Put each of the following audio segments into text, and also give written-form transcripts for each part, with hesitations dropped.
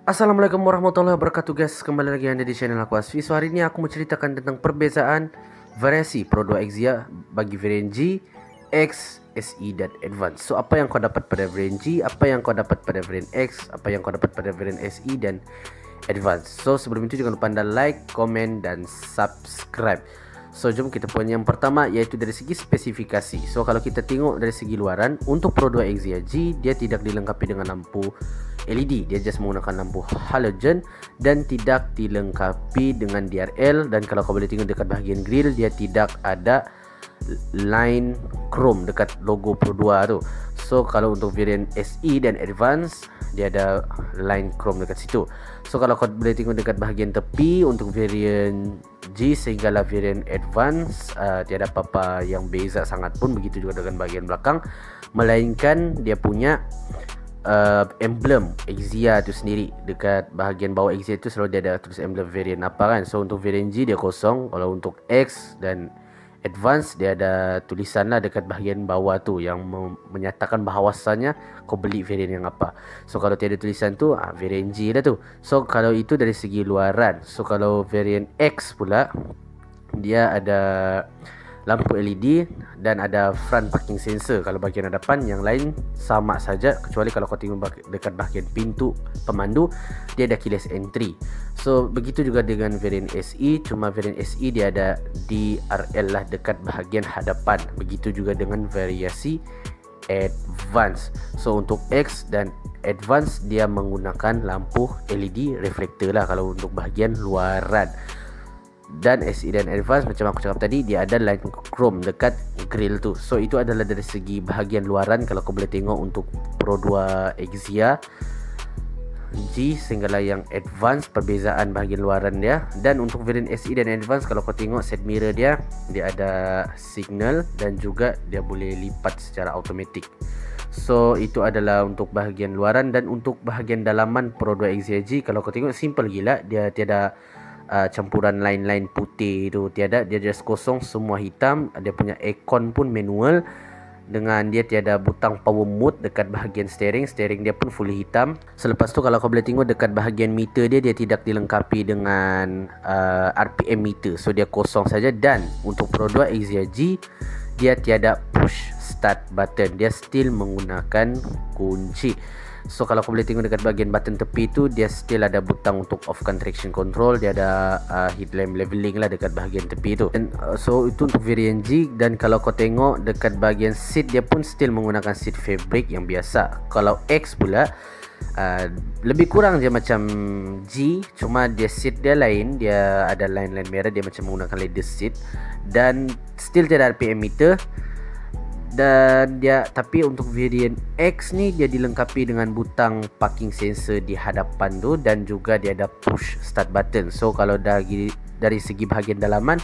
Assalamualaikum warahmatullahi wabarakatuh guys. Kembali lagi anda di channel aku Asfi. So hari ini aku menceritakan tentang perbezaan variasi Pro 2 Xia bagi varian G, X, SE dan Advance. So apa yang kau dapat pada varian G, apa yang kau dapat pada varian X, apa yang kau dapat pada varian SE dan Advance. So sebelum itu jangan lupa anda like, komen dan subscribe. So jom kita punya yang pertama, yaitu dari segi spesifikasi. So kalau kita tengok dari segi luaran, untuk Pro 2 Xia G dia tidak dilengkapi dengan lampu LED, dia just menggunakan lampu halogen dan tidak dilengkapi dengan DRL. Dan kalau kau boleh tengok dekat bahagian grill, dia tidak ada line chrome dekat logo Pro 2 tu. So kalau untuk varian SE dan Advance, dia ada line chrome dekat situ. So kalau kau boleh tengok dekat bahagian tepi, untuk varian G sehinggalah varian Advance, tiada apa-apa yang beza sangat pun. Begitu juga dengan bahagian belakang, melainkan dia punya emblem Xia tu sendiri. Dekat bahagian bawah Xia tu selalu dia ada tulis emblem varian apa kan. So untuk varian G dia kosong. Kalau untuk X dan Advance dia ada tulisan lah dekat bahagian bawah tu yang menyatakan bahawasanya kau beli varian yang apa. So kalau tiada tulisan tu, varian G lah tu. So kalau itu dari segi luaran. So kalau varian X pula, dia ada lampu LED dan ada front parking sensor. Kalau bahagian hadapan, yang lain sama saja, kecuali kalau kau tengok dekat bahagian pintu pemandu, dia ada keyless entry. So begitu juga dengan varian SE, cuma varian SE dia ada DRL lah dekat bahagian hadapan. Begitu juga dengan variasi Advance. So untuk X dan Advance dia menggunakan lampu LED reflektor lah kalau untuk bahagian luaran. Dan SE dan Advance, macam aku cakap tadi, dia ada line chrome dekat grill tu. So itu adalah dari segi bahagian luaran. Kalau kau boleh tengok untuk Pro 2 Xia G sehinggalah yang Advance, perbezaan bahagian luaran dia. Dan untuk varian SE dan Advance, kalau kau tengok set mirror dia ada signal dan juga dia boleh lipat secara automatik. So itu adalah untuk bahagian luaran. Dan untuk bahagian dalaman Pro 2 Xia G, kalau kau tengok simple gila. Dia tiada campuran line-line putih tu, tiada. Dia just kosong, semua hitam. Dia punya aircon pun manual, dengan dia tiada butang power mode dekat bahagian steering. Steering dia pun fully hitam. Selepas tu kalau kau boleh tengok dekat bahagian meter dia tidak dilengkapi dengan RPM meter. So dia kosong saja. Dan untuk Pro 2 Xia G, dia tiada push start button. Dia still menggunakan kunci. So kalau kau boleh tengok dekat bahagian button tepi tu, dia still ada butang untuk offkan traction control. Dia ada headlamp leveling lah dekat bahagian tepi tu. Dan so itu untuk varian G. Dan kalau kau tengok dekat bahagian seat, dia pun still menggunakan seat fabric yang biasa. Kalau X pula, lebih kurang je macam G, cuma dia seat dia lain. Dia ada line-line merah, dia macam menggunakan leather seat. Dan still tiada RPM meter. Dan dia, tapi untuk varian X ni dia dilengkapi dengan butang parking sensor di hadapan tu, dan juga dia ada push start button. So kalau dari segi bahagian dalaman,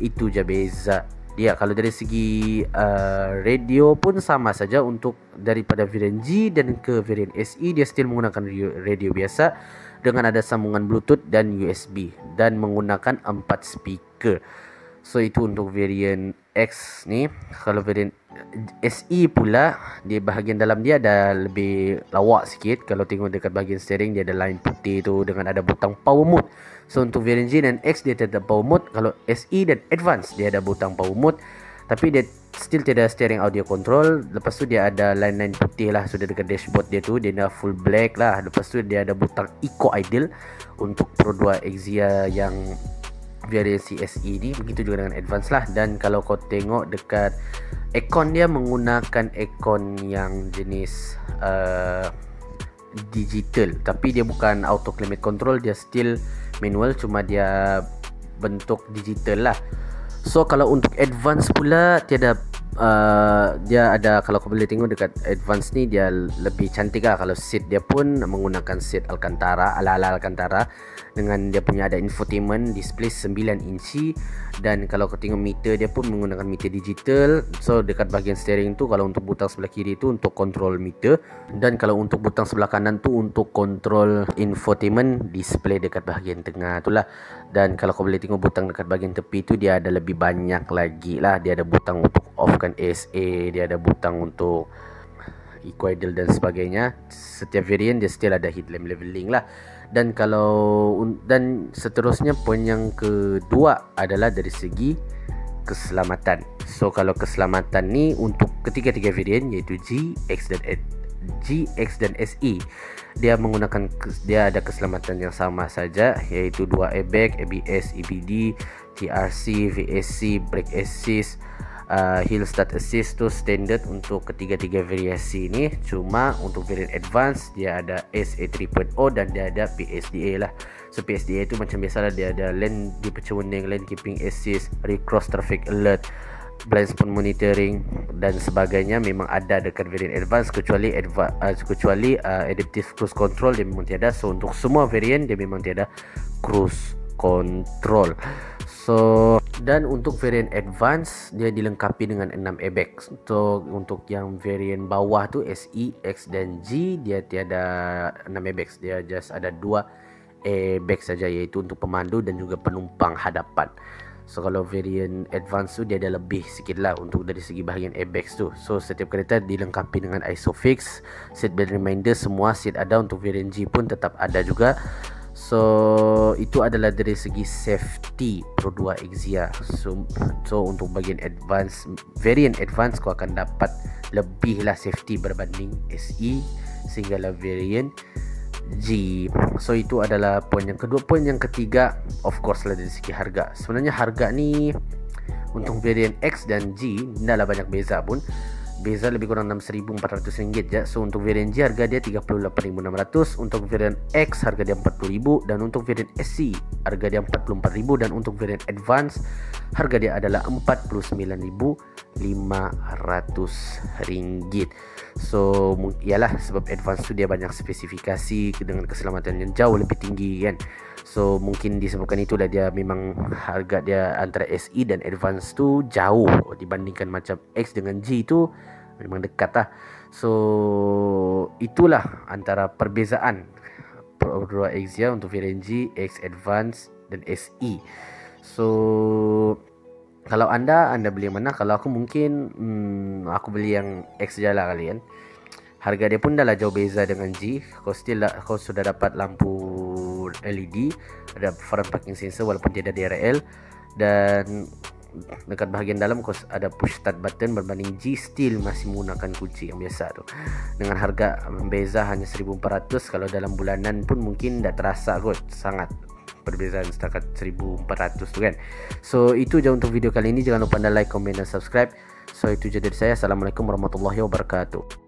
itu je beza dia. Kalau dari segi radio pun sama saja. Untuk daripada varian G dan ke varian SE, dia still menggunakan radio biasa dengan ada sambungan Bluetooth dan USB, dan menggunakan 4 speaker. So itu untuk varian X ni. Kalau varian SE pula, di bahagian dalam dia ada lebih lawak sikit. Kalau tengok dekat bahagian steering, dia ada line putih tu dengan ada butang power mode. So untuk varian G dan X dia tidak power mode. Kalau SE dan Advance dia ada butang power mode, tapi dia still tidak steering audio control. Lepas tu dia ada line-line putih lah sudah dekat dashboard dia tu. Dia dah full black lah. Lepas tu dia ada butang Eco Idle untuk Pro 2 Xia yang variasi SE ni. Begitu juga dengan Advance lah. Dan kalau kau tengok dekat aircon, dia menggunakan aircon yang jenis digital, tapi dia bukan auto climate control. Dia still manual, cuma dia bentuk digital lah. So kalau untuk Advance pula, tiada dia ada, kalau kau boleh tengok dekat Advance ni, dia lebih cantik lah. Kalau seat dia pun menggunakan seat Alcantara, ala-ala Alcantara, dengan dia punya ada infotainment display 9 inci. Dan kalau kau tengok meter, dia pun menggunakan meter digital. So dekat bahagian steering tu, kalau untuk butang sebelah kiri tu untuk kontrol meter, dan kalau untuk butang sebelah kanan tu untuk kontrol infotainment display dekat bahagian tengah tu lah. Dan kalau kau boleh tengok butang dekat bahagian tepi tu, dia ada lebih banyak lagi lah. Dia ada butang untuk offkan ASA, dia ada butang untuk eco-idle dan sebagainya. Setiap variant dia still ada headlamp leveling lah. Dan dan seterusnya, poin yang kedua adalah dari segi keselamatan. So kalau keselamatan ni untuk ketiga-tiga variant iaitu G, X dan SE, dia ada keselamatan yang sama saja, iaitu 2 airbag, ABS, EBD, TRC, VSC, brake assist, hill start assist tu standard untuk ketiga-tiga variasi ni. Cuma untuk variant advance dia ada SA 3.0 dan dia ada PSDA lah. So PSDA tu macam biasalah, dia ada lane dipercewening, lane keeping assist, recross traffic alert, blind spot monitoring dan sebagainya. Memang ada dekat variant advance, kecuali adaptive cruise control dia memang tiada. So untuk semua variant dia memang tiada cruise control. So dan untuk variant advance dia dilengkapi dengan 6 airbags. So untuk yang variant bawah tu SE, X dan G dia tiada 6 airbags, dia just ada 2 airbag saja, iaitu untuk pemandu dan juga penumpang hadapan. So kalau variant advance tu dia ada lebih sikit lah untuk dari segi bahagian airbags tu. So setiap kereta dilengkapi dengan ISOFIX, seatbelt reminder, semua seat ada. Untuk variant G pun tetap ada juga. So itu adalah dari segi safety Pro 2 Exia. So untuk bagian variant advance kau akan dapat lebih lah safety berbanding SE sehinggalah variant G. So itu adalah poin yang kedua. Poin yang ketiga, of course lah dari segi harga. Sebenarnya harga ni untuk variant X dan G tidaklah banyak beza pun. Beza lebih kurang RM6,400 je. So untuk variant G harga dia RM38,600, untuk variant X harga dia RM40,000, dan untuk variant SC harga dia RM44,000, dan untuk variant Advance harga dia adalah RM49,500. So ialah sebab Advance tu dia banyak spesifikasi dengan keselamatan yang jauh lebih tinggi kan. So mungkin disebabkan itulah dia memang harga dia antara SE dan Advance tu jauh dibandingkan macam X dengan G tu memang dekat lah. So itulah antara perbezaan Pro 2 Exia untuk variant G, X Advance dan SE. So kalau anda beli yang mana? Kalau aku mungkin aku beli yang X je lah kalian. Harga dia pun dah lah jauh beza dengan G. Kau sudah dapat lampu LED, ada front parking sensor walaupun tidak DRL, dan dekat bahagian dalam kau ada push start button. Berbanding G still masih menggunakan kunci yang biasa tu. Dengan harga beza hanya 1,400. Kalau dalam bulanan pun mungkin tak terasa kot sangat perbezaan setakat 1,400 tu kan. So itu je untuk video kali ini. Jangan lupa anda like, komen dan subscribe. So itu je dari saya. Assalamualaikum warahmatullahi wabarakatuh.